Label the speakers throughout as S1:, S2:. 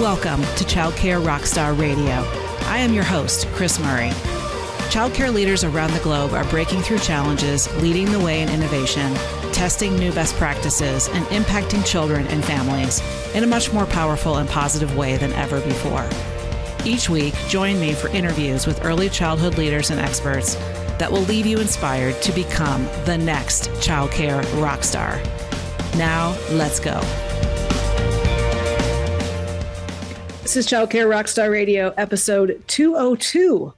S1: Welcome to Childcare Rockstar Radio. I am your host, Kris Murray. Childcare leaders around the globe are breaking through challenges, leading the way in innovation, testing new best practices, and impacting children and families in a much more powerful and positive way than ever before. Each week, join me for interviews with early childhood leaders and experts that will leave you inspired to become the next childcare rockstar. Now, let's go. This is Childcare Rockstar Radio, episode 202,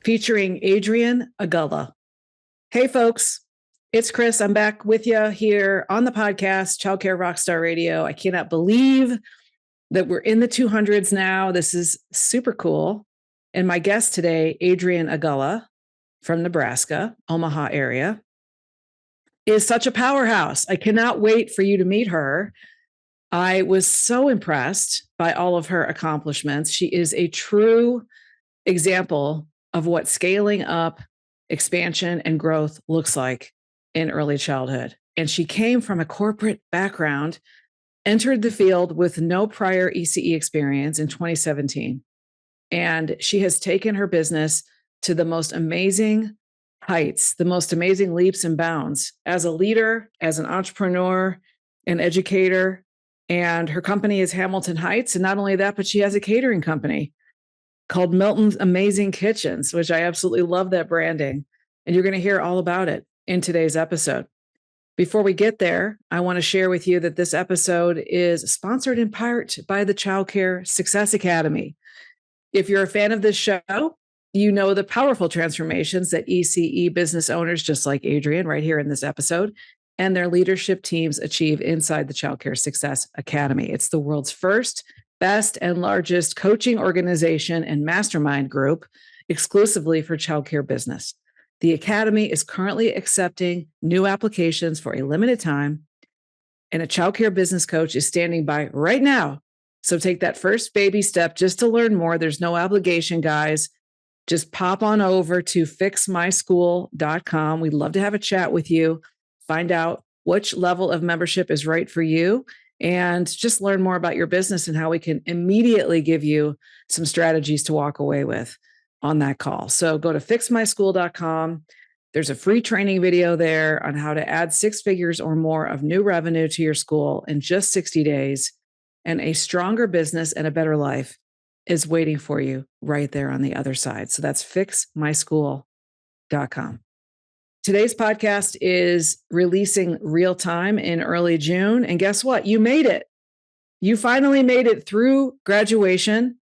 S1: featuring Adrianne Agulla. Hey, folks, it's Kris. I'm back with you here on the podcast, Childcare Rockstar Radio. I cannot believe that we're in the 200s now. This is super cool. And my guest today, Adrianne Agulla from Nebraska, Omaha area, is such a powerhouse. I cannot wait for you to meet her. I was so impressed by all of her accomplishments. She is a true example of what scaling up, expansion, and growth looks like in early childhood. And she came from a corporate background, entered the field with no prior ECE experience in 2017. And she has taken her business to the most amazing heights, the most amazing leaps and bounds as a leader, as an entrepreneur, an educator. And her company is Hamilton Heights. And not only that, but she has a catering company called Milton's Amazing Kitchens, which I absolutely love that branding. And you're going to hear all about it in today's episode. Before we get there, I want to share with you that this episode is sponsored in part by the Childcare Success Academy. If you're a fan of this show, you know the powerful transformations that ECE business owners, just like Adrianne right here in this episode, and their leadership teams achieve inside the Childcare Success Academy. It's the world's first, best, and largest coaching organization and mastermind group exclusively for childcare business. The Academy is currently accepting new applications for a limited time, and a childcare business coach is standing by right now. So take that first baby step just to learn more. There's no obligation, guys. Just pop on over to fixmyschool.com. We'd love to have a chat with you. Find out which level of membership is right for you and just learn more about your business and how we can immediately give you some strategies to walk away with on that call. So go to fixmyschool.com. There's a free training video there on how to add 6 figures or more of new revenue to your school in just 60 days. And a stronger business and a better life is waiting for you right there on the other side. So that's fixmyschool.com. Today's podcast is releasing real time in early June. And guess what? You made it. You finally made it through graduation.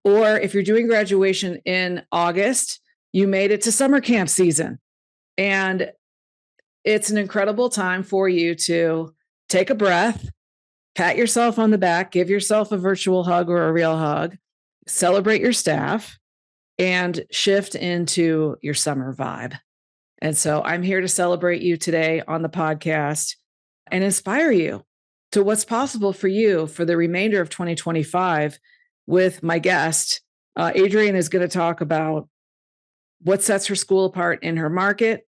S1: Or if you're doing graduation in August, you made it to summer camp season. And it's an incredible time for you to take a breath, pat yourself on the back, give yourself a virtual hug or a real hug, celebrate your staff, and shift into your summer vibe. And so I'm here to celebrate you today on the podcast and inspire you to what's possible for you for the remainder of 2025 with my guest. Adrianne is going to talk about what sets her school apart in her market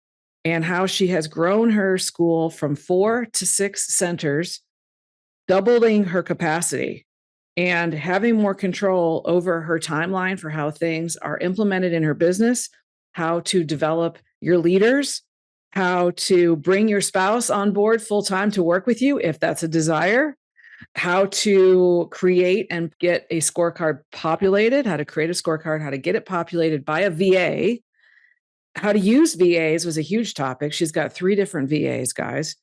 S1: and how she has grown her school from 4 to 6 centers, doubling her capacity and having more control over her timeline for how things are implemented in her business, how to develop your leaders, how to bring your spouse on board full-time to work with you if that's a desire, how to create and get a scorecard populated, how to create a scorecard, how to get it populated by a VA, how to use VAs was a huge topic. She's got 3 different VAs, guys,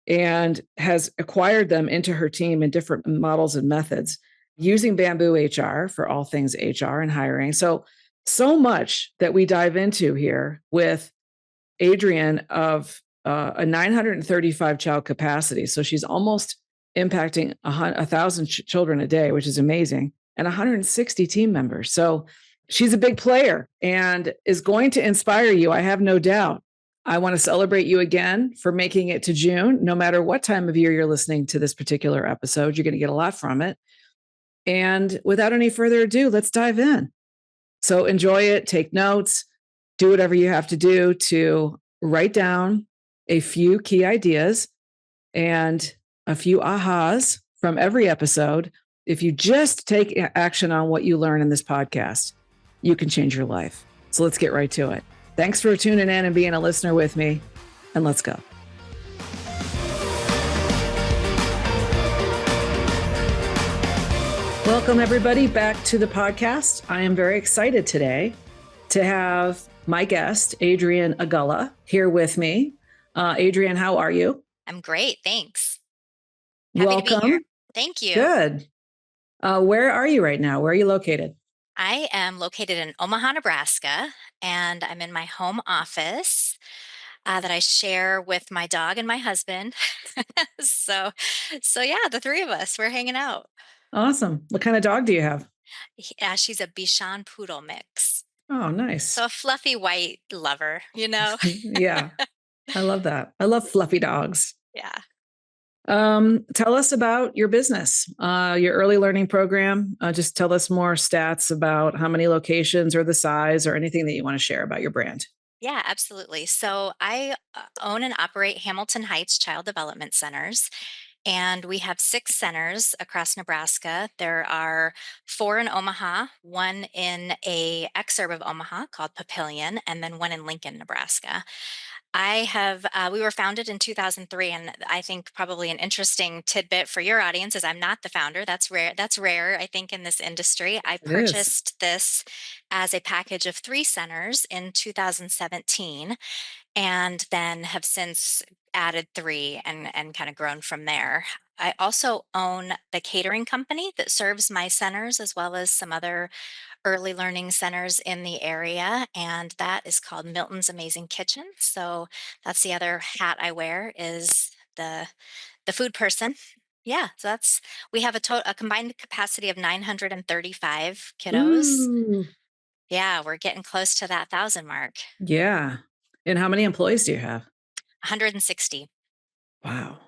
S1: and has acquired them into her team in different models and methods using Bamboo HR for all things HR and hiring. So much that we dive into here with Adrianne of a 935 child capacity. So she's almost impacting 1,000 children a day, which is amazing, and 160 team members. So she's a big player and is going to inspire you. I have no doubt. I want to celebrate you again for making it to June. No matter what time of year you're listening to this particular episode, you're going to get a lot from it. And without any further ado, let's dive in. So enjoy it, take notes, do whatever you have to do to write down a few key ideas and a few ahas from every episode if you just take action on what you learn in this podcast, you can change your life. So let's get right to it. Thanks for tuning in and being a listener with me, and let's go. Welcome, everybody, back to the podcast. I am very excited today to have my guest, Adrianne Agulla, here with me. Adrianne, how are you?
S2: I'm great. Thanks. Happy
S1: Welcome.
S2: to be here. Thank you.
S1: Good. Where are you right now? Where are you located?
S2: I am located in Omaha, Nebraska, and I'm in my home office that I share with my dog and my husband. so, yeah, the three of us, we're hanging out.
S1: Awesome. What kind of dog do you have?
S2: She's a Bichon Poodle mix.
S1: Oh, nice.
S2: So a fluffy white lover, you know?
S1: Yeah, I love that. I love fluffy dogs.
S2: Yeah.
S1: Tell us about your business, your early learning program. Just tell us more stats about how many locations or the size or anything that you want to share about your brand.
S2: Yeah, absolutely. So I own and operate Hamilton Heights Child Development Centers, and we have 6 centers across Nebraska. There are 4 in Omaha, 1 in a exurb of Omaha called Papillion, and then 1 in Lincoln, Nebraska. We were founded in 2003, and I think probably an interesting tidbit for your audience is I'm not the founder. That's rare. That's rare, I think, in this industry. I
S1: It is.
S2: purchased this as a package of 3 centers in 2017, and then have since added 3 and kind of grown from there. I also own the catering company that serves my centers as well as some other early learning centers in the area, and that is called Milton's Amazing Kitchen. So that's the other hat I wear is the food person. Yeah, so that's we have a combined capacity of 935 kiddos.
S1: Ooh,
S2: Yeah, we're getting close to that 1,000 mark.
S1: yeah. And how many employees do you have?
S2: 160.
S1: Wow.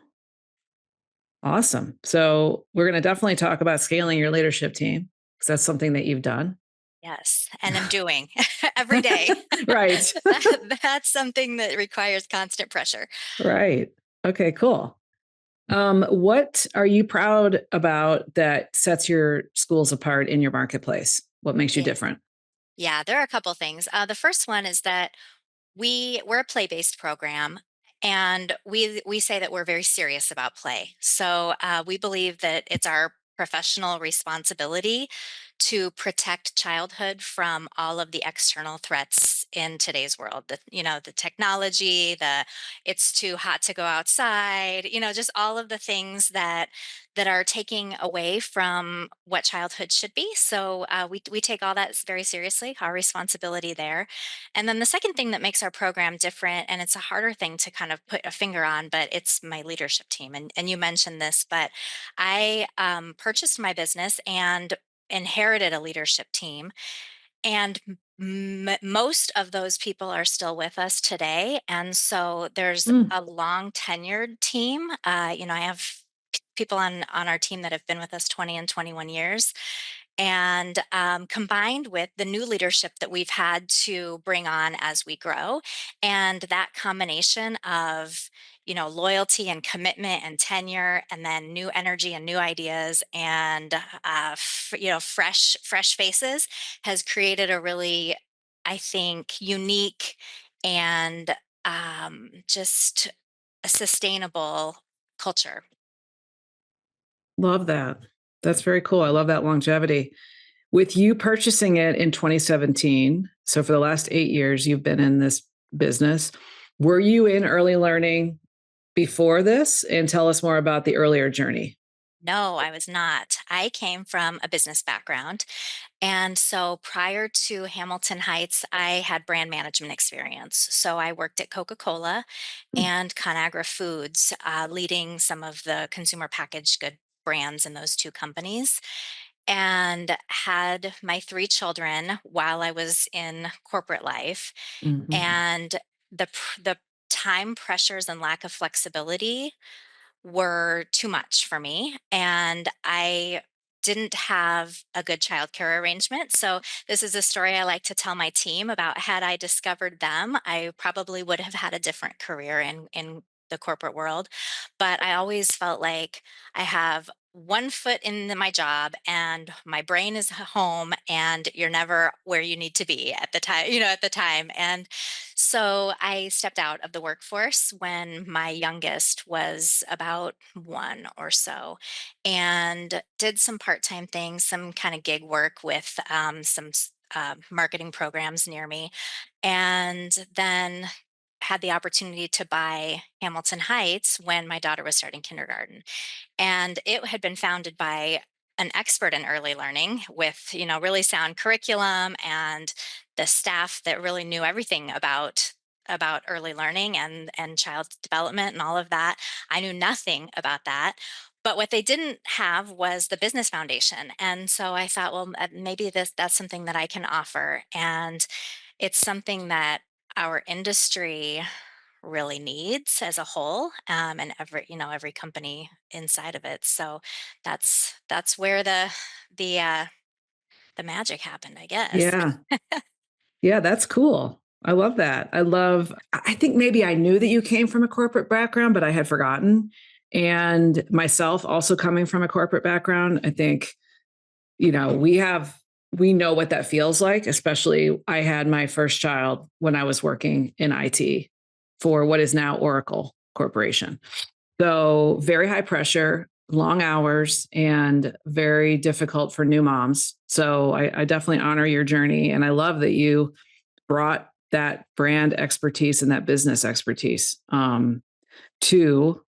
S1: Awesome. So we're going to definitely talk about scaling your leadership team because that's something that you've done.
S2: Yes, and I'm doing every day.
S1: Right.
S2: That's something that requires constant pressure.
S1: Right. Okay, cool. What are you proud about that sets your schools apart in your marketplace? What makes you
S2: Yeah.
S1: different?
S2: Yeah, there are a couple things. The first one is that we're a play-based program, and we say that we're very serious about play. So we believe that it's our professional responsibility to protect childhood from all of the external threats in today's world. The technology, the it's too hot to go outside, just all of the things that are taking away from what childhood should be. So we take all that very seriously, our responsibility there. And then the second thing that makes our program different, and it's a harder thing to kind of put a finger on, but it's my leadership team. And you mentioned this, but I purchased my business and inherited a leadership team. And most of those people are still with us today. And so there's
S1: Mm,
S2: a long tenured team. I have people on our team that have been with us 20 and 21 years, and combined with the new leadership that we've had to bring on as we grow, and that combination of loyalty and commitment and tenure, and then new energy and new ideas, and fresh faces, has created a really, I think, unique and just a sustainable culture.
S1: love that. That's very cool. I love that longevity. With you purchasing it in 2017, so for the last 8 years, you've been in this business. Were you in early learning before this? And tell us more about the earlier journey.
S2: No, I was not. I came from a business background. And so prior to Hamilton Heights, I had brand management experience. So I worked at Coca Cola and Conagra Foods, leading some of the consumer packaged good brands in those 2 companies, and had my 3 children while I was in corporate life.
S1: Mm-hmm.
S2: And the time pressures and lack of flexibility were too much for me, and I didn't have a good childcare arrangement. So this is a story I like to tell my team about. Had I discovered them, I probably would have had a different career in the corporate world. But I always felt like I have one foot in my job and my brain is home and you're never where you need to be at the time, at the time. And so I stepped out of the workforce when my youngest was about one or so, and did some part-time things, some kind of gig work with marketing programs near me, and then had the opportunity to buy Hamilton Heights when my daughter was starting kindergarten. And it had been founded by an expert in early learning with, really sound curriculum and the staff that really knew everything about early learning and child development and all of that. I knew nothing about that. But what they didn't have was the business foundation. And so I thought, well, maybe that's something that I can offer. And it's something that our industry really needs as a whole, and every company inside of it. So that's where the uh, the magic happened, I guess.
S1: Yeah. Yeah, that's cool. I love that. I think maybe I knew that you came from a corporate background, but I had forgotten. And myself also coming from a corporate background, I think, we know what that feels like, especially I had my first child when I was working in IT for what is now Oracle Corporation. So very high pressure, long hours, and very difficult for new moms. So I definitely honor your journey. And I love that you brought that brand expertise and that business expertise to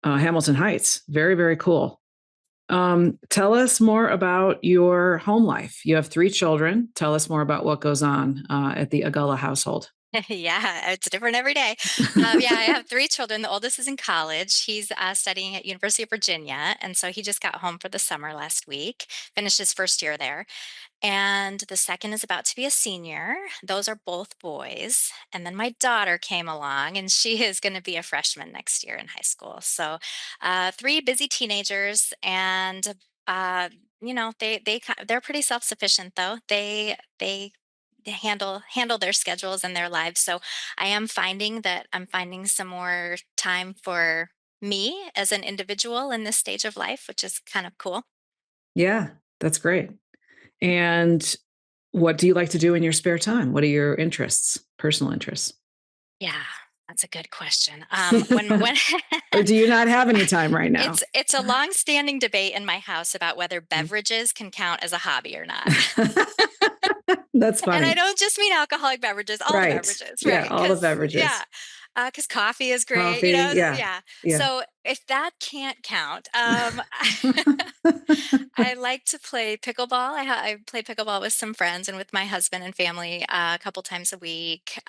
S1: Hamilton Heights. Very, very cool. Tell us more about your home life. You have 3 children. Tell us more about what goes on at the Agulla household.
S2: Yeah, it's different every day. Yeah, I have 3 children. The oldest is in college. He's studying at University of Virginia, and so he just got home for the summer last week. Finished his first year there. And the second is about to be a senior. Those are both boys. And then my daughter came along, and she is going to be a freshman next year in high school. So, 3 busy teenagers, and they're pretty self sufficient though. They handle their schedules and their lives. So I am finding that I'm finding some more time for me as an individual in this stage of life, which is kind of cool.
S1: Yeah, that's great. And what do you like to do in your spare time? What are your interests, personal interests?
S2: Yeah, that's a good question. When
S1: Or do you not have any time right now?
S2: it's a long-standing debate in my house about whether beverages can count as a hobby or not.
S1: That's
S2: And I
S1: funny.
S2: don't just mean alcoholic beverages, all the
S1: Right.
S2: beverages,
S1: Yeah,
S2: right?
S1: all the
S2: Because
S1: beverages.
S2: yeah, because coffee is great,
S1: Coffee. Yeah.
S2: yeah.
S1: Yeah.
S2: So if that can't count, I like to play pickleball. I play pickleball with some friends and with my husband and family a couple times a week.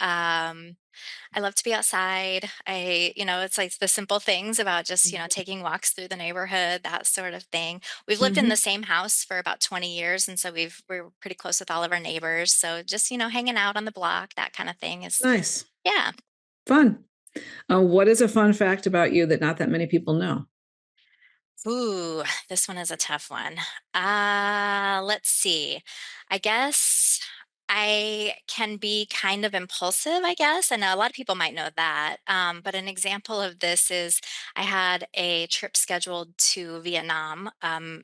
S2: I love to be outside. It's like the simple things about just, taking walks through the neighborhood, that sort of thing. We've lived in the
S1: Mhm.
S2: same house for about 20 years. And so we're pretty close with all of our neighbors. So just, hanging out on the block, that kind of thing is,
S1: Nice.
S2: yeah.
S1: Fun. What is a fun fact about you that not that many people know?
S2: Ooh, this one is a tough one. Let's see. I guess I can be kind of impulsive, I guess. I know a lot of people might know that. But an example of this is I had a trip scheduled to Vietnam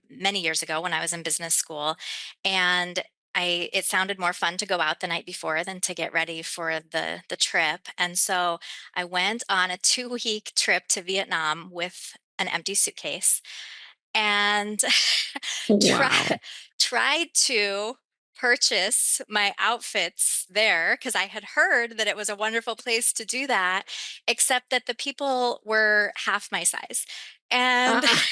S2: many years ago when I was in business school. And it sounded more fun to go out the night before than to get ready for the trip. And so I went on a 2-week trip to Vietnam with an empty suitcase and try,
S1: Wow.
S2: tried to purchase my outfits there because I had heard that it was a wonderful place to do that, except that the people were half my size. And
S1: Ah,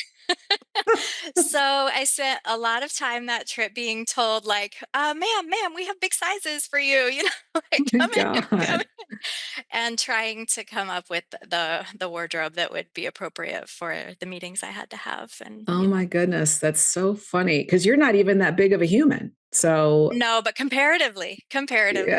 S2: so I spent a lot of time that trip being told, like, ma'am, we have big sizes for you, like
S1: my
S2: come in, come
S1: God.
S2: in, and trying to come up with the wardrobe that would be appropriate for the meetings I had to have. And,
S1: Oh my goodness. That's so funny because you're not even that big of a human. So,
S2: no, but
S1: yeah,
S2: comparatively,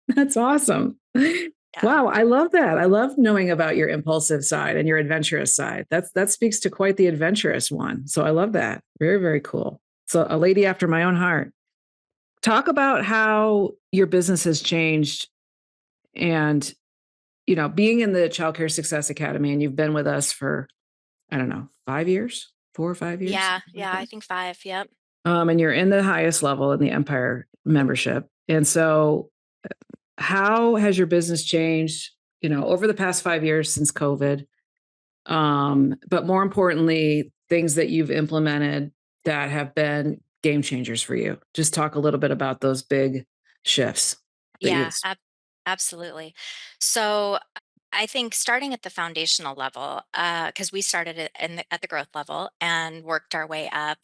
S1: that's awesome.
S2: yeah.
S1: Wow, I love that. I love knowing about your impulsive side and your adventurous side. That speaks to quite the adventurous one. So I love that. Very, very cool. So a lady after my own heart. Talk about how your business has changed and being in the Childcare Success Academy and you've been with us for I don't know, 5 years. 4 or 5 years,
S2: Yeah,
S1: something like
S2: yeah, I
S1: that.
S2: think 5, yep.
S1: And you're in the highest level in the Empire membership. And so, how has your business changed, over the past 5 years since COVID? But more importantly, things that you've implemented that have been game changers for you. Just talk a little bit about those big shifts that you.
S2: Yeah, absolutely. So I think starting at the foundational level, because we started it at the growth level and worked our way up.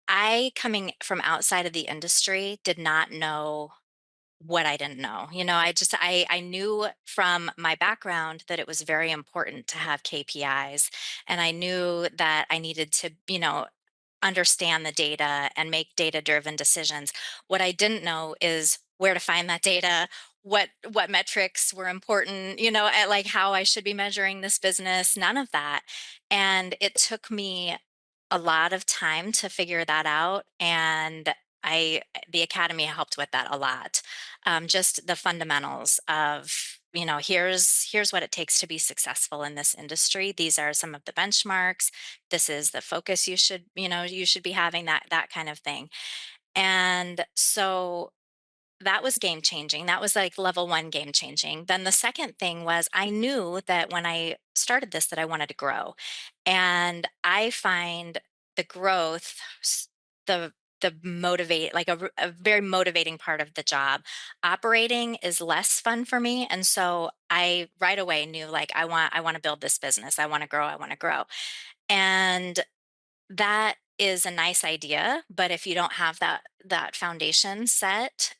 S2: I, coming from outside of the industry, did not know what I didn't know. I knew from my background that it was very important to have KPIs, and I knew that I needed to, understand the data and make data driven decisions. What I didn't know is where to find that data, what metrics were important, like how I should be measuring this business, none of that. And it took me a lot of time to figure that out, and I the academy helped with that a lot. Just the fundamentals of, here's what it takes to be successful in this industry. These are some of the benchmarks. This is the focus you should be having, that kind of thing. And so that was game changing. That was like level 1 game changing. Then the second thing was, I knew that when I started this, that I wanted to grow. And I find the growth the motivate like a very motivating part of the job. Operating is less fun for me, and so I right away knew, like, I want to build this business. I want to grow. I want to grow. And that is a nice idea, but if you don't have that foundation set,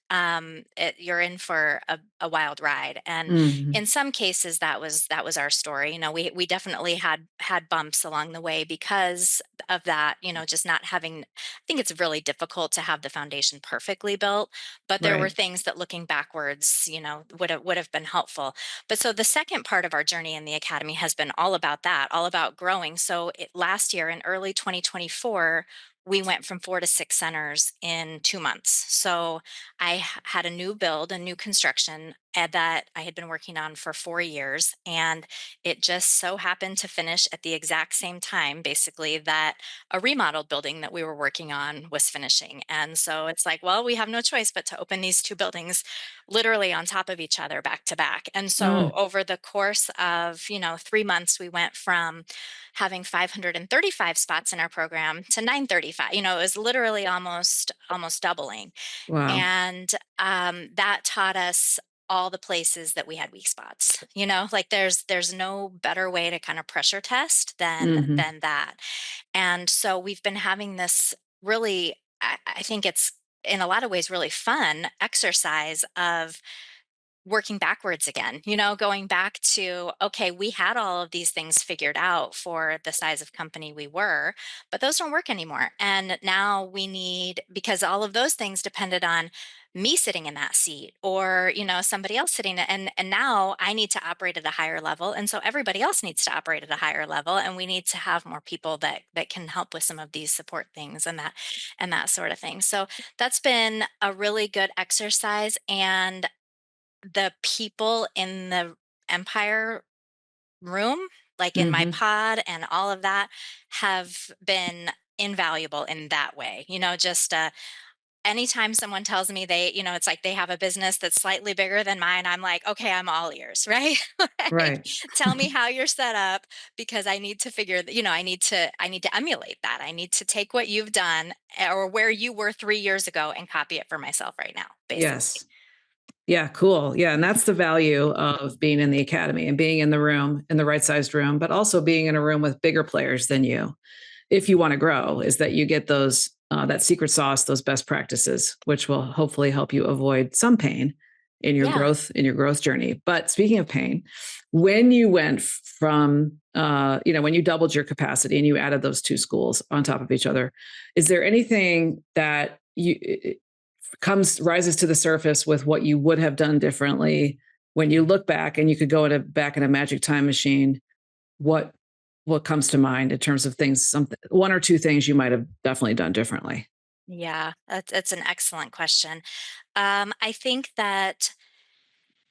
S2: you're in for a wild ride. And
S1: Mhm.
S2: in some cases, that was our story. We definitely had bumps along the way because of that. Just not having. I think it's really difficult to have the foundation perfectly built, but there were
S1: Right.
S2: things that, looking backwards, would have been helpful. But so the second part of our journey in the academy has been all about that, all about growing. So last year in early 2024, we went from 4 to 6 centers in 2 months. So had a new build, a new construction that I had been working on for 4 years. And it just so happened to finish at the exact same time, basically, that a remodeled building that we were working on was finishing. And so it's like, well, we have no choice but to open these two buildings literally on top of each other, back to back. And so
S1: Oh,
S2: over the course of, 3 months, we went from having 535 spots in our program to 935. It was literally almost doubling.
S1: wow.
S2: And that taught us all the places that we had weak spots. Like, there's no better way to kind of pressure test than
S1: Mhm.
S2: that. And so we've been having this really, I think it's in a lot of ways really fun exercise of working backwards again, going back to, okay, we had all of these things figured out for the size of company we were, but those don't work anymore. And now we need, because all of those things depended on me sitting in that seat, or, somebody else sitting, and now I need to operate at a higher level. And so everybody else needs to operate at a higher level. And we need to have more people that can help with some of these support things, and that sort of thing. So that's been a really good exercise. And the people in the Empire room, like in my
S1: Mhm.
S2: pod and all of that, have been invaluable in that way. Just anytime someone tells me it's like they have a business that's slightly bigger than mine, I'm like, okay, I'm all ears, right? Like,
S1: Right.
S2: tell me how you're set up, because I need to figure that, I need to emulate that. I need to take what you've done, or where you were 3 years ago, and copy it for myself right now, basically.
S1: Yes. Yeah, cool. Yeah, and that's the value of being in the academy and being in the room, in the right-sized room, but also being in a room with bigger players than you. If you wanna grow, is that you get those, that secret sauce, those best practices, which will hopefully help you avoid some pain
S2: Yeah.
S1: in your growth journey. But speaking of pain, when you went from, when you doubled your capacity and you added those 2 schools on top of each other, is there anything that comes rises to the surface with what you would have done differently when you look back and you could go back in a magic time machine? What what comes to mind in terms of things, something, one or two things you might have definitely done differently?
S2: Yeah, that's an excellent question. I think that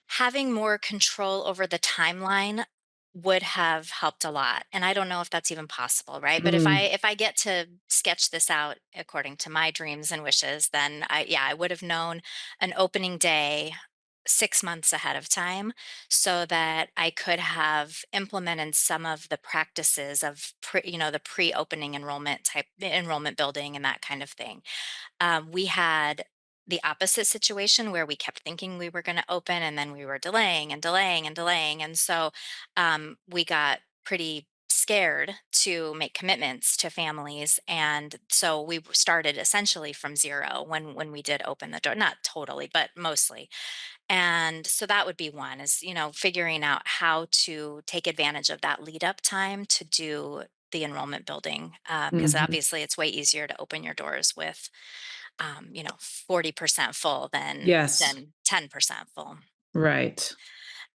S2: having more control over the timeline would have helped a lot. And I don't know if that's even possible, right? But
S1: Mm,
S2: if I get to sketch this out according to my dreams and wishes, then I would have known an opening day 6 months ahead of time so that I could have implemented some of the practices of the pre-opening enrollment building and that kind of thing. We had the opposite situation where we kept thinking we were going to open and then we were delaying and delaying and delaying. And so we got pretty scared to make commitments to families. And so we started essentially from zero when we did open the door, not totally, but mostly. And so that would be one is, figuring out how to take advantage of that lead up time to do the enrollment building. Because
S1: mhm.
S2: obviously it's way easier to open your doors with 40% full
S1: Yes.
S2: than 10% full.
S1: Right.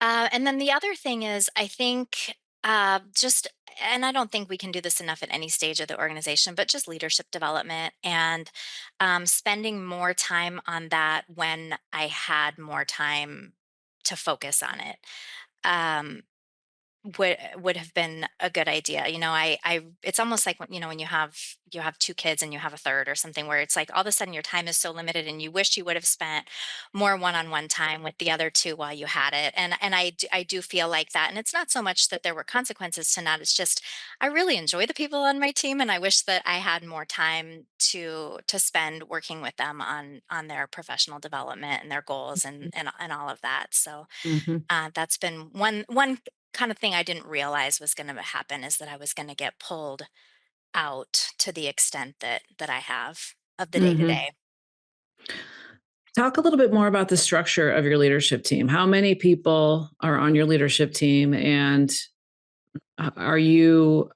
S2: And then the other thing is, I think just, and I don't think we can do this enough at any stage of the organization, but just leadership development and spending more time on that when I had more time to focus on it. Um, would have been a good idea. It's almost like when you have two kids and you have a third or something where it's like all of a sudden your time is so limited and you wish you would have spent more one-on-one time with the other two while you had it. And I do feel like that. And it's not so much that there were consequences to not. It's just I really enjoy the people on my team and I wish that I had more time to spend working with them on their professional development and their goals and all of that. So
S1: Mhm.
S2: that's been one kind of thing I didn't realize was going to happen is that I was going to get pulled out to the extent that I have of the day to
S1: Mhm.
S2: day.
S1: Talk a little bit more about the structure of your leadership team. How many people are on your leadership team, and are you?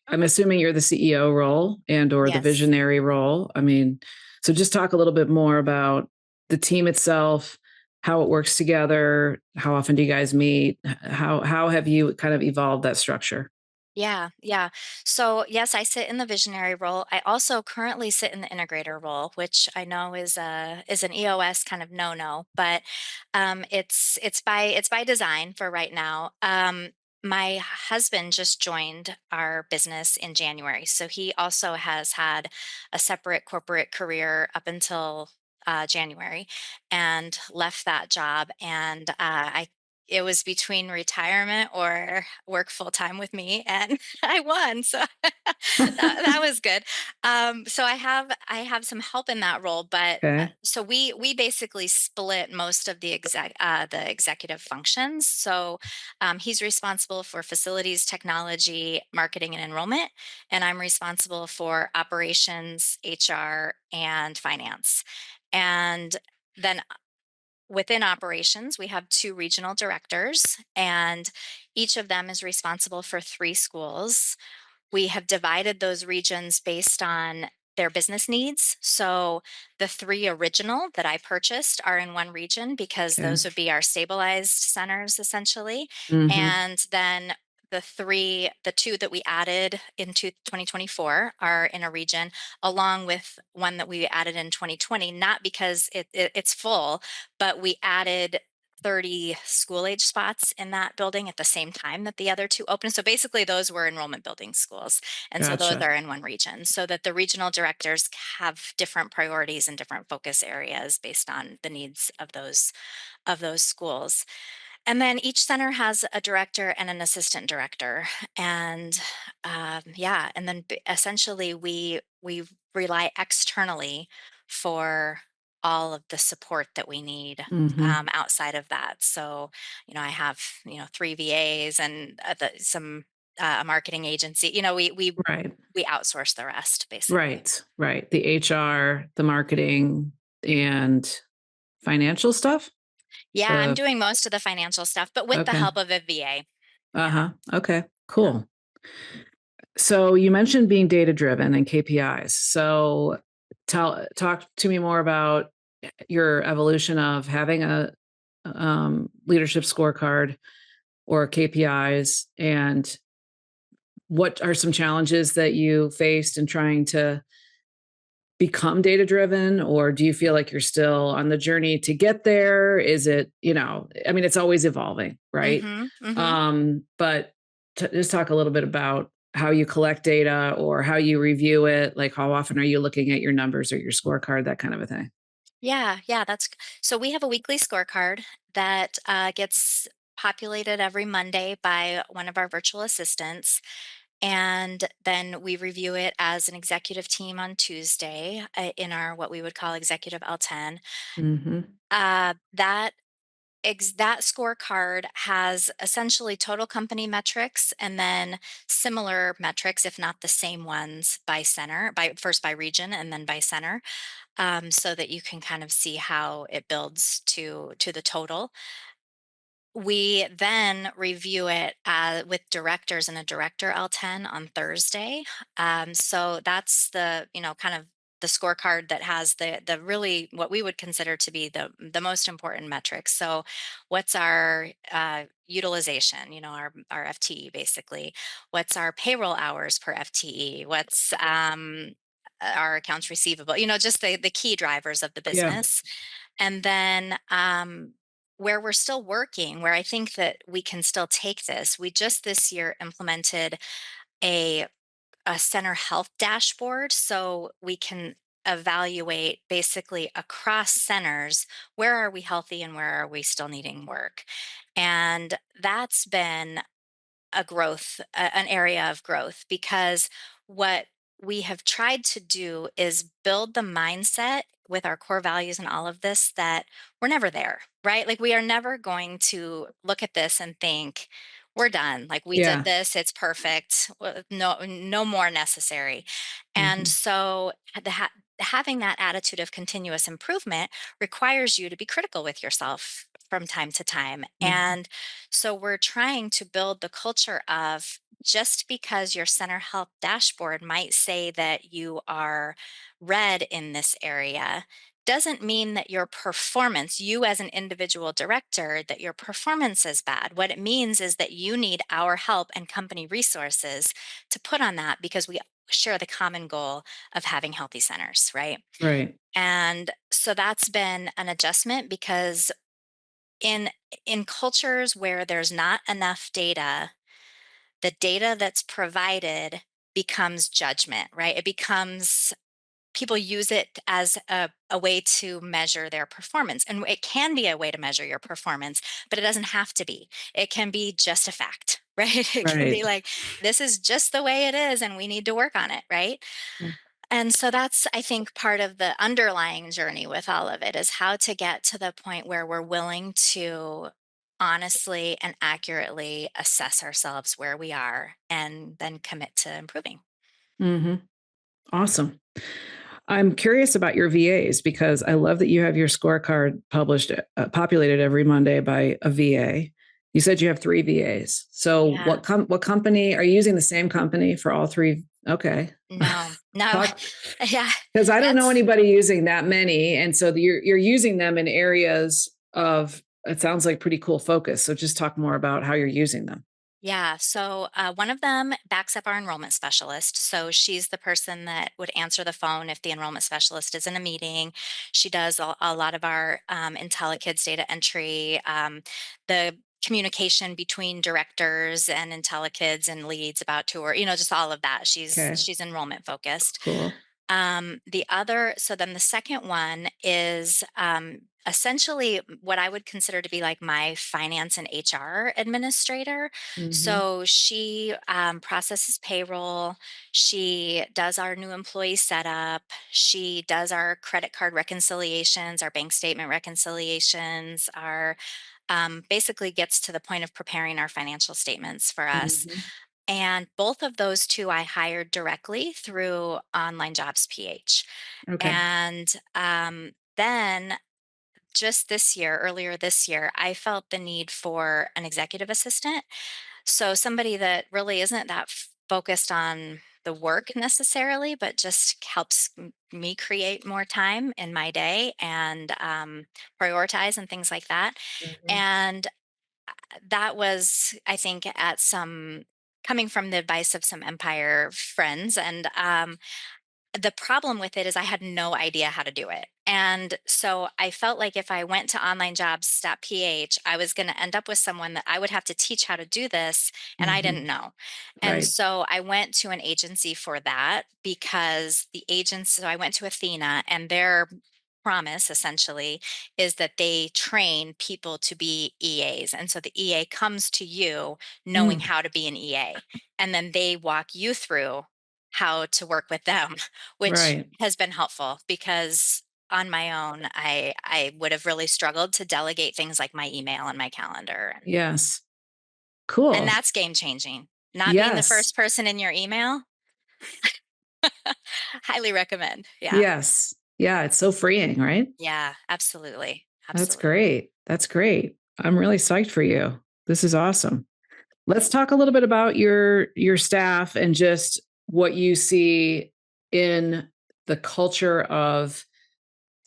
S1: I'm assuming you're the CEO role and or the
S2: Yes.
S1: visionary role. I mean, so just talk a little bit more about the team itself, how it works together. How often do you guys meet? How have you kind of evolved that structure?
S2: Yeah, yeah. So yes, I sit in the visionary role. I also currently sit in the integrator role, which I know is an EOS kind of no, but it's by design for right now. My husband just joined our business in January, so he also has had a separate corporate career up until January, and left that job. And I it was between retirement or work full time with me, and I won. So that was good. So I have some help in that role, but
S1: Okay.
S2: so we basically split most of the executive functions. So he's responsible for facilities, technology, marketing, and enrollment, and I'm responsible for operations, HR, and finance. And then within operations, we have two regional directors, and each of them is responsible for three schools. We have divided those regions based on their business needs. So the three original that I purchased are in one region because
S1: Okay.
S2: those would be our stabilized centers essentially.
S1: Mhm.
S2: And then the two that we added into 2024 are in a region along with one that we added in 2020, not because it's full, but we added 30 school age spots in that building at the same time that the other two opened. So basically, those were enrollment building schools. And so those
S1: Gotcha.
S2: are in one region so that the regional directors have different priorities and different focus areas based on the needs of those schools. And then each center has a director and an assistant director. And yeah, and then essentially we rely externally for all of the support that we need
S1: Mhm.
S2: outside of that. So, I have three VAs and some a marketing agency.
S1: Right.
S2: We outsource the rest basically.
S1: Right. Right. The HR, the marketing, and financial stuff?
S2: Yeah, I'm
S1: The
S2: doing most of the financial stuff, but with the
S1: Okay.
S2: help of a VA. Yeah,
S1: Uh-huh. Okay.
S2: yeah.
S1: Cool. So you mentioned being data driven and KPIs. So talk to me more about your evolution of having a leadership scorecard or KPIs, and what are some challenges that you faced in trying to become data driven, or do you feel like you're still on the journey to get there? Is it, I mean, it's always evolving, right?
S2: Mhm, mhm.
S1: But just talk a little bit about how you collect data or how you review it. Like, how often are you looking at your numbers or your scorecard, that kind of a thing?
S2: Yeah, yeah, so we have a weekly scorecard that gets populated every Monday by one of our virtual assistants. And then we review it as an executive team on Tuesday in our what we would call executive L10.
S1: Hmm.
S2: That that scorecard has essentially total company metrics and then similar metrics, if not the same ones, by center, by first by region and then by center, so that you can kind of see how it builds to the total. We then review it with directors in a director L10 on Thursday. So that's kind of the scorecard that has the really what we would consider to be the most important metrics. So what's our utilization, our FTE basically? What's our payroll hours per FTE? What's our accounts receivable, just the key drivers of the
S1: Yeah.
S2: business. And then where we're still working, where I think that we can still take this, we just this year implemented a, a center health dashboard so we can evaluate basically across centers where are we healthy and where are we still needing work. And that's been an area of growth, because what we have tried to do is build the mindset with our core values and all of this that we're never there, right? Like we are never going to look at this and think we're done. Like we did
S1: Yeah.
S2: this, it's perfect. No more necessary. And
S1: Hmm.
S2: so having that attitude of continuous improvement requires you to be critical with yourself from time to time.
S1: Hmm.
S2: And so we're trying to build the culture of, just because your center health dashboard might say that you are red in this area doesn't mean that your performance, you as an individual director, that your performance is bad. What it means is that you need our help and company resources to put on that, because we share the common goal of having healthy centers, right?
S1: Right.
S2: And so that's been an adjustment, because in in cultures where there's not enough data, the data that's provided becomes judgment, right? It becomes, people use it as a way to measure their performance. And it can be a way to measure your performance, but it doesn't have to be. It can be just a fact, right? It can be
S1: Right.
S2: like, this is just the way it is, and we need to work on it, right?
S1: Yeah.
S2: And so that's, I think, part of the underlying journey with all of it, is how to get to the point where we're willing to honestly and accurately assess ourselves where we are and then commit to improving.
S1: Hmm. Awesome. I'm curious about your VAs because I love that you have your scorecard populated every Monday by a VA. You said you have three VAs. So
S2: Yeah.
S1: what company are you using? The same company for all three? Okay.
S2: No, no.
S1: Talk,
S2: Yeah.
S1: because I don't know
S2: That's,
S1: anybody using that many, and so you're using them in areas of, it sounds like, pretty cool focus. So just talk more about how you're using them.
S2: yeah. So one of them backs up our enrollment specialist. So she's the person that would answer the phone if the enrollment specialist is in a meeting. She does a lot of our IntelliKids data entry, the communication between directors and IntelliKids and leads about tour, just all of that.
S1: Okay.
S2: She's enrollment focused.
S1: Cool.
S2: So then the second one is essentially what I would consider to be like my finance and HR administrator.
S1: Hmm.
S2: So she processes payroll, she does our new employee setup, she does our credit card reconciliations, our bank statement reconciliations, our basically gets to the point of preparing our financial statements for us.
S1: Hmm.
S2: And both of those two I hired directly through Online Jobs PH.
S1: Okay.
S2: And then just this year, earlier this year, I felt the need for an executive assistant. So somebody that really isn't that focused on the work necessarily, but just helps me create more time in my day and prioritize and things like that.
S1: Hmm.
S2: And that was, I think, at some coming from the advice of some Empire friends. And The problem with it is I had no idea how to do it. And so I felt like if I went to onlinejobs.ph, I was going to end up with someone that I would have to teach how to do this, and I
S1: Hmm.
S2: didn't know. And
S1: Right.
S2: so I went to an agency for that because the agents, so I went to Athena, and their promise essentially is that they train people to be EAs. And so the EA comes to you knowing
S1: Mm,
S2: how to be an EA, and then they walk you through how to work with them, which
S1: right.
S2: has been helpful because on my own, I would have really struggled to delegate things like my email and my calendar,
S1: Yes.
S2: and
S1: Cool.
S2: that's game changing. Not being the
S1: Yes.
S2: first person in your email, highly recommend. Yeah.
S1: Yes. Yeah. It's so freeing, right?
S2: Yeah, absolutely.
S1: That's
S2: Absolutely.
S1: great. That's great. I'm really psyched for you. This is awesome. Let's talk a little bit about your staff and just what you see in the culture of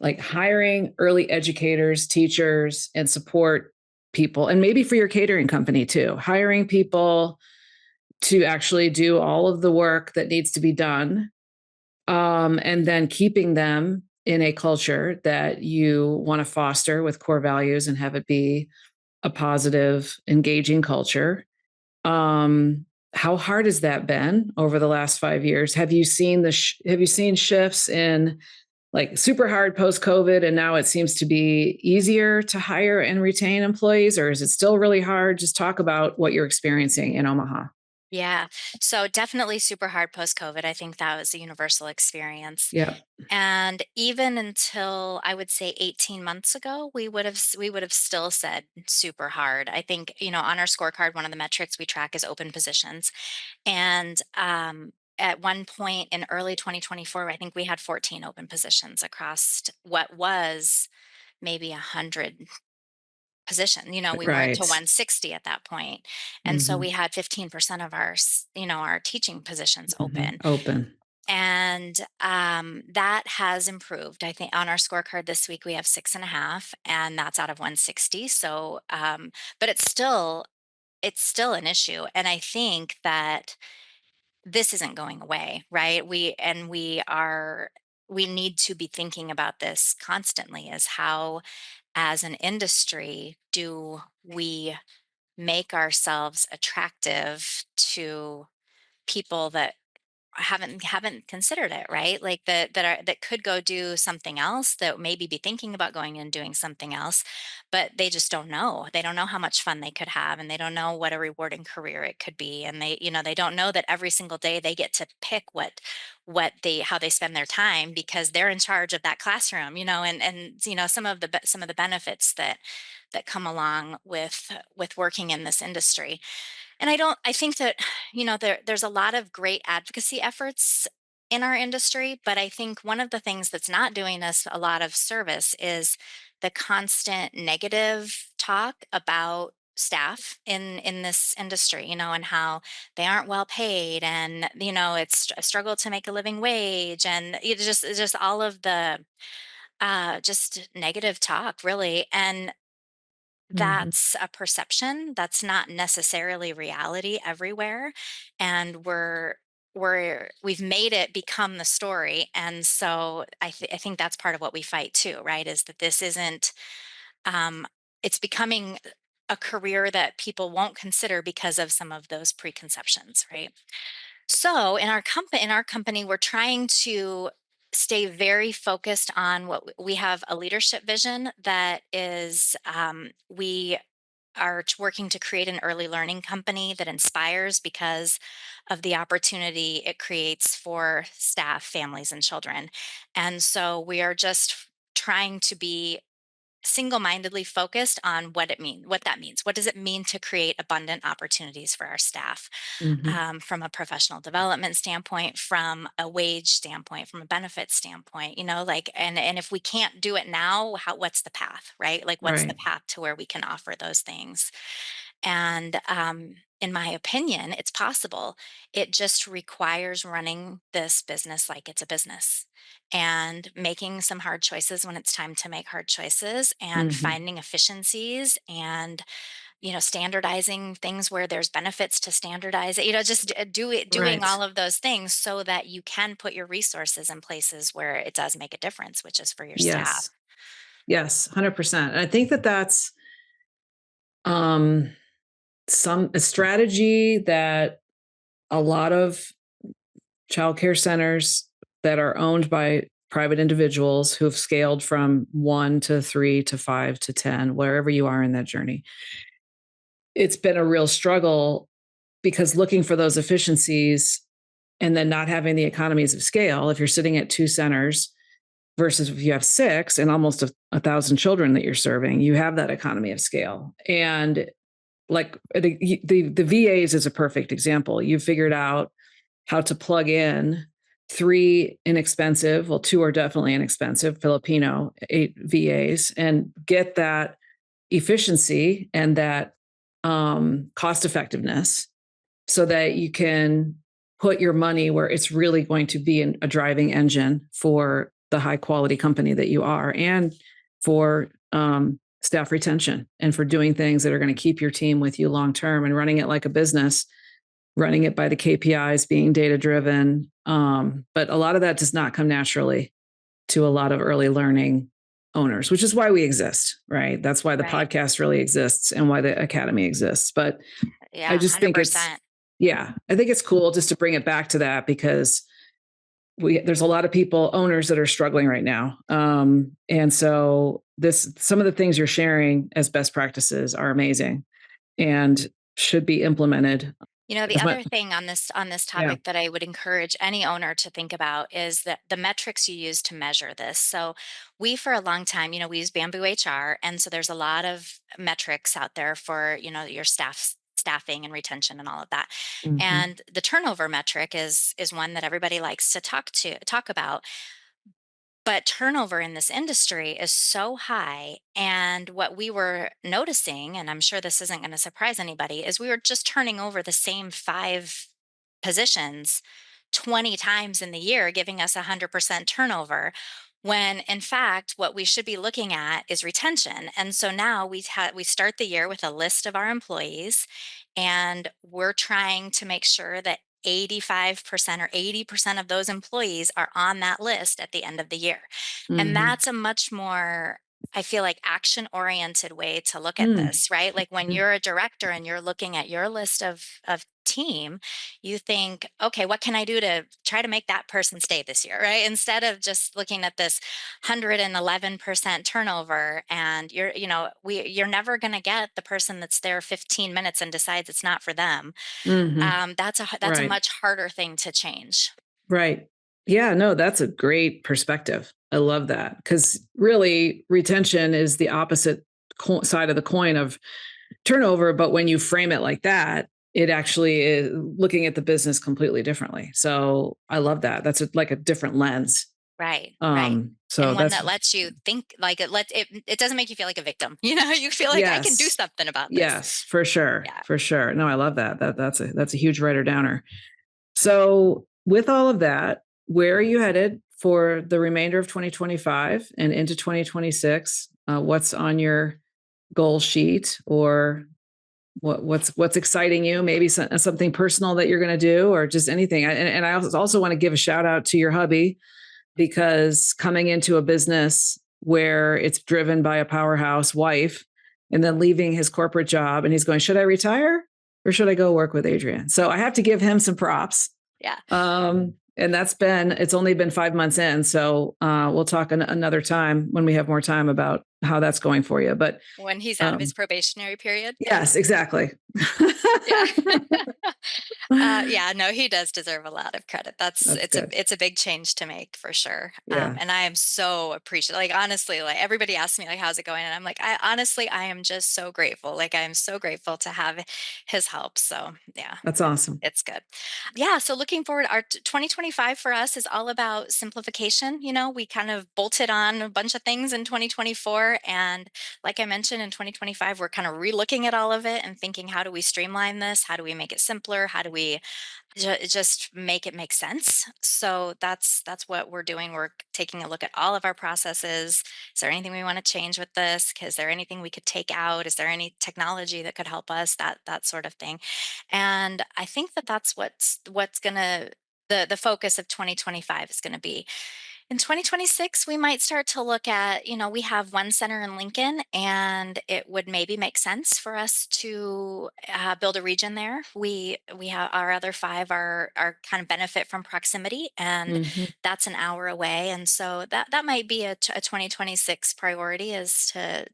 S1: like hiring early educators, teachers, and support people, and maybe for your catering company too, hiring people to actually do all of the work that needs to be done, and then keeping them in a culture that you want to foster with core values and have it be a positive, engaging culture. How hard has that been over the last 5 years? Have you seen have you seen shifts in like super hard post COVID, and now it seems to be easier to hire and retain employees, or is it still really hard? Just talk about what you're experiencing in Omaha.
S2: Yeah. So definitely super hard post COVID. I think that was a universal experience.
S1: Yep.
S2: And even until I would say 18 months ago, we would have still said super hard. I think, on our scorecard, one of the metrics we track is open positions. And at one point in early 2024, I think we had 14 open positions across what was maybe 100 position. We weren't to
S1: Right.
S2: 160 at that point. And so we
S1: Hmm.
S2: had 15% of our teaching positions
S1: Hmm.
S2: open.
S1: Open.
S2: And that has improved. I think on our scorecard this week, we have 6.5, and that's out of 160. So, but it's still an issue. And I think that this isn't going away, right? We need to be thinking about this constantly, as how as an industry do we make ourselves attractive to people that haven't considered it, right? Like that could go do something else, that maybe be thinking about going and doing something else, but they just don't know. They don't know how much fun they could have, and they don't know what a rewarding career it could be. And they don't know that every single day they get to pick what they how they spend their time, because they're in charge of that classroom, and some of the benefits that come along with working in this industry. And I think that, there's a lot of great advocacy efforts in our industry, but I think one of the things that's not doing us a lot of service is the constant negative talk about staff in this industry, and how they aren't well paid, and it's a struggle to make a living wage, and it's just all of the just negative talk, really. And
S1: Hmm.
S2: that's a perception. That's not necessarily reality everywhere. And we've made it become the story. And so I think that's part of what we fight too, right? Is that this isn't, um, it's becoming a career that people won't consider because of some of those preconceptions, right? So in our company, we're trying to stay very focused on we have a leadership vision that is, we are working to create an early learning company that inspires because of the opportunity it creates for staff, families, and children. And so we are just trying to be single-mindedly focused on what that means. What does it mean to create abundant opportunities for our staff,
S1: Hmm.
S2: from a professional development standpoint, from a wage standpoint, from a benefit standpoint, like, and if we can't do it now, what's the path, right? Like, what's the
S1: Right.
S2: path to where we can offer those things? And in my opinion, it's possible. It just requires running this business like it's a business, and making some hard choices when it's time to make hard choices, and
S1: Hmm.
S2: finding efficiencies, and standardizing things where there's benefits to standardize it, just doing
S1: Right.
S2: all of those things so that you can put your resources in places where it does make a difference, which is for your staff.
S1: Yes. Yes. 100%. And I think that that's um, a strategy that a lot of childcare centers that are owned by private individuals who've scaled from 1 to 3 to 5 to 10, wherever you are in that journey. It's been a real struggle because looking for those efficiencies and then not having the economies of scale, if you're sitting at 2 centers versus if you have 6 and almost 1,000 children that you're serving, you have that economy of scale. And like the VAs is a perfect example. You figured out how to plug in 3 inexpensive, well, 2 are definitely inexpensive, Filipino 8 VAs, and get that efficiency and that cost effectiveness so that you can put your money where it's really going to be a driving engine for the high quality company that you are and for staff retention and for doing things that are going to keep your team with you long term and running it like a business, running it by the KPIs, being data driven. But a lot of that does not come naturally to a lot of early learning owners, which is why we exist, right? That's why the
S2: Right.
S1: podcast really exists and why the academy exists. But I
S2: Yeah,
S1: just think
S2: 100%.
S1: I think it's cool just to bring it back to that because there's a lot of people, owners that are struggling right now. And so some of the things you're sharing as best practices are amazing and should be implemented
S2: The
S1: as much.
S2: other thing on this
S1: Yeah.
S2: topic that I would encourage any owner to think about is that the metrics you use to measure this. So we, for a long time, we use Bamboo HR, and so there's a lot of metrics out there for your staffing and retention and all of that.
S1: Mm-hmm.
S2: And the turnover metric is one that everybody likes to talk about. But turnover in this industry is so high. And what we were noticing, and I'm sure this isn't going to surprise anybody, is we were just turning over the same 5 positions 20 times in the year, giving us 100% turnover. When in fact, what we should be looking at is retention. And so now we start the year with a list of our employees, and we're trying to make sure that 85% or 80% of those employees are on that list at the end of the year. And
S1: Mm-hmm.
S2: that's a much more, I feel like, action oriented way to look at
S1: Mm-hmm.
S2: this, right? Like when you're a director and you're looking at your list of team, you think, okay, what can I do to try to make that person stay this year, right? Instead of just looking at this 111% turnover, and you're never going to get the person that's there 15 minutes and decides it's not for them.
S1: Mm-hmm.
S2: That's a
S1: Right.
S2: much harder thing to change.
S1: Right. Yeah, no, that's a great perspective. I love that because really retention is the opposite side of the coin of turnover. But when you frame it like that, it actually is looking at the business completely differently. So I love that. That's like a different lens.
S2: Right, right.
S1: So
S2: And one
S1: that's
S2: that lets you think, like, it doesn't make you feel like a victim. You feel like I can do
S1: yes,
S2: something about this.
S1: yes, for sure,
S2: Yeah.
S1: for sure. No, I love that. That's a huge writer downer. So, with all of that, where are you headed for the remainder of 2025 and into 2026? What's on your goal sheet, or what's exciting you? Maybe something personal that you're going to do, or just anything. And I also want to give a shout out to your hubby because coming into a business where it's driven by a powerhouse wife, and then leaving his corporate job, and he's going, should I retire or should I go work with Adrianne? So I have to give him some props.
S2: Yeah.
S1: And it's only been 5 months in. So we'll talk another time when we have more time about how that's going for you. But
S2: When he's out of his probationary period.
S1: yes, exactly.
S2: Yeah. Yeah, no, he does deserve a lot of credit.
S1: That's good.
S2: It's a big change to make for sure.
S1: Yeah.
S2: And I am so appreciative. Like, honestly, like, everybody asks me, like, how's it going? And I'm like, I am just so grateful. Like, I am so grateful to have his help. So yeah,
S1: That's awesome.
S2: it's good. Yeah. So looking forward, our 2025 for us is all about simplification. We kind of bolted on a bunch of things in 2024, before. And like I mentioned, in 2025, we're kind of relooking at all of it and thinking, how do we streamline this? How do we make it simpler? How do we just make it make sense? So that's what we're doing. We're taking a look at all of our processes. Is there anything we want to change with this? Is there anything we could take out? Is there any technology that could help us? That sort of thing. And I think that that's what's gonna the focus of 2025 is going to be. In 2026, we might start to look at, we have one center in Lincoln, and it would maybe make sense for us to build a region there. We have our other five are kind of benefit from proximity, and
S1: Mhm.
S2: that's an hour away. And so that might be a 2026 priority, is to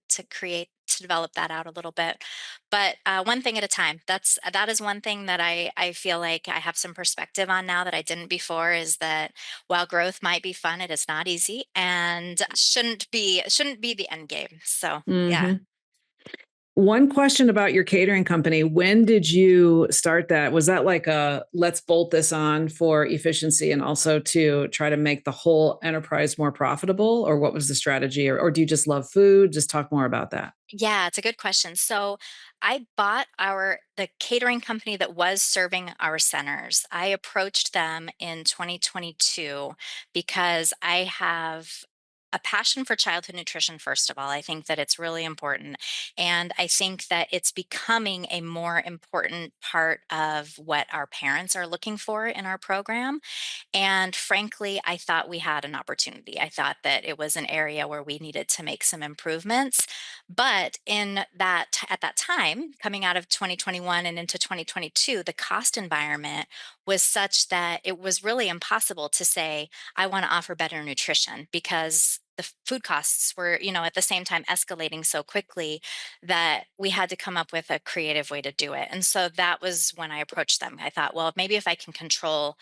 S2: develop that out a little bit. But one thing at a time. That is one thing that I feel like I have some perspective on now that I didn't before, is that while growth might be fun, it is not easy, and shouldn't be the end game. So yeah.
S1: Mhm. One question about your catering company. When did you start that? Was that like a let's bolt this on for efficiency and also to try to make the whole enterprise more profitable? Or what was the strategy? Or do you just love food? Just talk more about that.
S2: Yeah, it's a good question. So I bought the catering company that was serving our centers. I approached them in 2022 because I have a passion for childhood nutrition. First of all, I think that it's really important. And I think that it's becoming a more important part of what our parents are looking for in our program. And frankly, I thought we had an opportunity. I thought that it was an area where we needed to make some improvements. But at that time, coming out of 2021 and into 2022, the cost environment was such that it was really impossible to say, I want to offer better nutrition, because the food costs were, at the same time escalating so quickly that we had to come up with a creative way to do it. And so that was when I approached them. I thought, well, maybe if I can control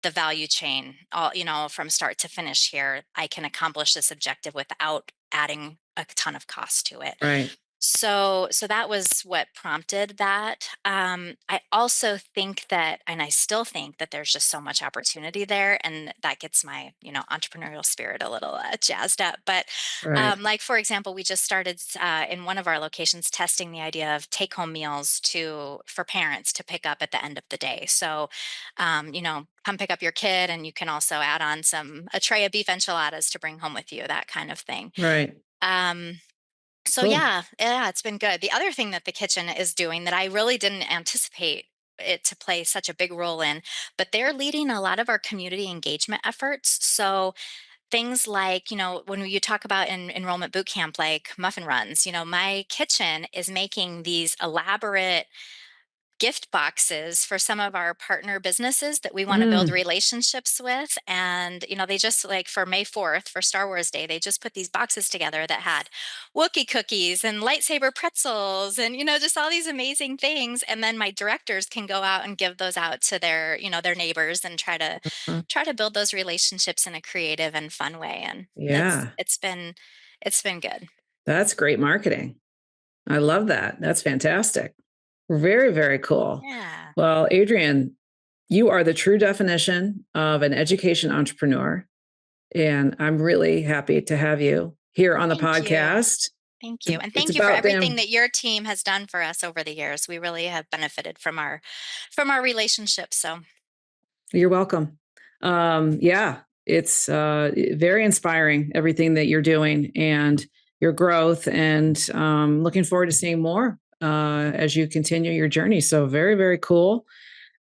S2: the value chain, all, from start to finish here, I can accomplish this objective without adding a ton of cost to it.
S1: Right.
S2: So that was what prompted that. I also think that, and I still think that there's just so much opportunity there, and that gets my entrepreneurial spirit a little jazzed up. But
S1: Right.
S2: like, for example, we just started in one of our locations testing the idea of take-home meals for parents to pick up at the end of the day. So, come pick up your kid, and you can also add on a tray of beef enchiladas to bring home with you, that kind of thing.
S1: Right.
S2: Um, so
S1: Cool.
S2: yeah, it's been good. The other thing that the kitchen is doing that I really didn't anticipate it to play such a big role in, but they're leading a lot of our community engagement efforts. So things like, when you talk about in enrollment boot camp, like muffin runs, my kitchen is making these elaborate gift boxes for some of our partner businesses that we want to build
S1: Mm.
S2: relationships with. And, they just, like, for May 4th, for Star Wars Day, they just put these boxes together that had Wookiee cookies and lightsaber pretzels and, just all these amazing things. And then my directors can go out and give those out to their neighbors, and
S1: Uh,
S2: try to build those relationships in a creative and fun way. And
S1: yeah.
S2: it's been good.
S1: That's great marketing. I love that. That's fantastic. Very, very cool.
S2: Yeah.
S1: Well, Adrianne, you are the true definition of an education entrepreneur. And I'm really happy to have you here on the
S2: Thank you.
S1: podcast.
S2: Thank you. And
S1: It's
S2: thank you for
S1: about
S2: everything
S1: them.
S2: that your team has done for us over the years. We really have benefited from our relationship. So
S1: You're welcome. Yeah, it's very inspiring, everything that you're doing and your growth, and looking forward to seeing more as you continue your journey. So very, very cool.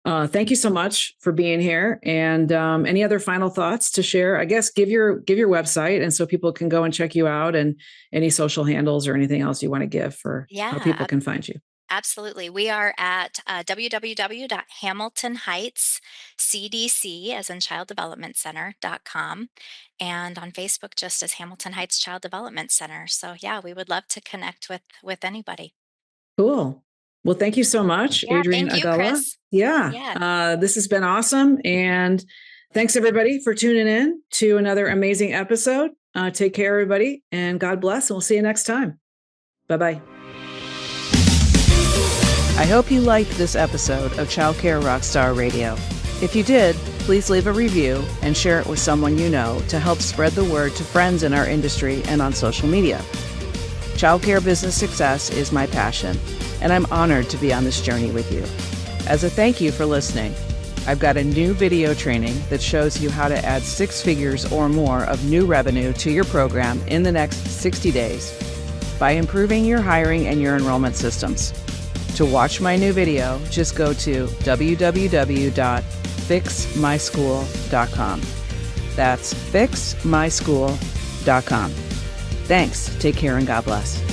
S1: Thank you so much for being here. And any other final thoughts to share? I guess give your website, and so people can go and check you out, and any social handles or anything else you want to give for how people
S2: yeah,
S1: can find you.
S2: absolutely. We are at www.hamiltonheightscdc, as in Child Development Center.com, and on Facebook just as Hamilton Heights Child Development Center. So yeah, we would love to connect with anybody.
S1: Cool. Well, thank you so much,
S2: Yeah,
S1: Adrianne
S2: thank you,
S1: Agulla.
S2: Kris.
S1: Yeah,
S2: Yeah.
S1: this has been awesome. And thanks, everybody, for tuning in to another amazing episode. Take care, everybody, and God bless. And we'll see you next time. Bye bye. I hope you liked this episode of Childcare Rockstar Radio. If you did, please leave a review and share it with someone you know to help spread the word to friends in our industry and on social media. Childcare business success is my passion, and I'm honored to be on this journey with you. As a thank you for listening, I've got a new video training that shows you how to add 6 figures or more of new revenue to your program in the next 60 days by improving your hiring and your enrollment systems. To watch my new video, just go to www.fixmyschool.com. That's fixmyschool.com. Thanks. Take care and God bless.